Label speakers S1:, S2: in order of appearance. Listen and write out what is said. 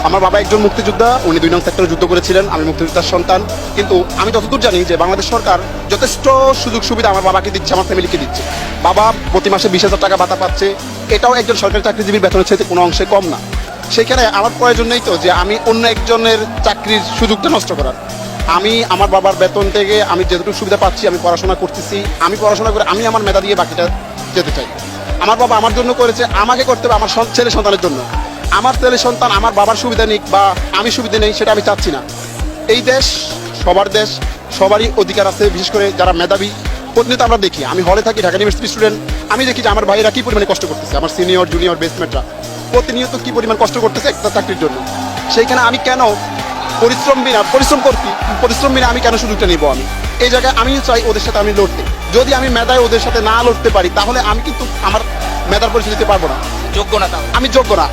S1: আমার বাবা একজন মুক্তিযোদ্ধা, উনি 2 নং সেক্টরে যুদ্ধ করেছিলেন, আমি মুক্তিযোদ্ধার সন্তান। কিন্তু আমি যতদূর জানি যে বাংলাদেশ সরকার যথেষ্ট সুযোগ সুবিধা আমার বাবাকে দিচ্ছে, আমার ফ্যামিলিকে দিচ্ছে। বাবা প্রতি মাসে 20,000 টাকা ভাতা পাচ্ছে, এটাও একজন সরকারি চাকরিজীবীর বেতনের চাইতে কোনো অংশে কম না। সেখানে আমার প্রয়োজন নেই তো যে আমি অন্য একজনের চাকরির সুযোগটা নষ্ট করার। আমি আমার বাবার বেতন থেকে আমি যেটুকু সুবিধা পাচ্ছি, আমি পড়াশোনা করতেছি, আমি পড়াশোনা করে আমি আমার মেধা দিয়ে বাকিটা যেতে চাই। আমার বাবা আমার জন্য করেছে, আমাকে করতে হবে আমার ছেলে সন্তানের জন্য। আমার ছেলে সন্তান আমার বাবার সুবিধা নিক বা আমি সুবিধা নেই, সেটা আমি চাচ্ছি না। এই দেশ সবার দেশ, সবারই অধিকার আছে। বিশেষ করে যারা মেধাবী, প্রতিনিয়ত আমরা দেখি, আমি হলে থাকি, ঢাকা ইউনিভার্সিটি স্টুডেন্ট, আমি দেখি যে আমার ভাইয়েরা কী পরিমাণে কষ্ট করতেছে, আমার সিনিয়র জুনিয়র বেসমেটরা প্রতিনিয়ত কী পরিমাণ কষ্ট করতেছে একটা চাকরির জন্য। সেইখানে আমি কেন পরিশ্রম বিনা আমি কেন সুযোগটা নিব? আমি এই জায়গায় আমিও চাই ওদের সাথে আমি লড়তে। যদি আমি মেধায় ওদের সাথে না লড়তে পারি, তাহলে আমি কিন্তু আমার মেধার পরিচয় দিতে পারবো না,
S2: যোগ্য না তাও।
S1: আমি যোগ্য না।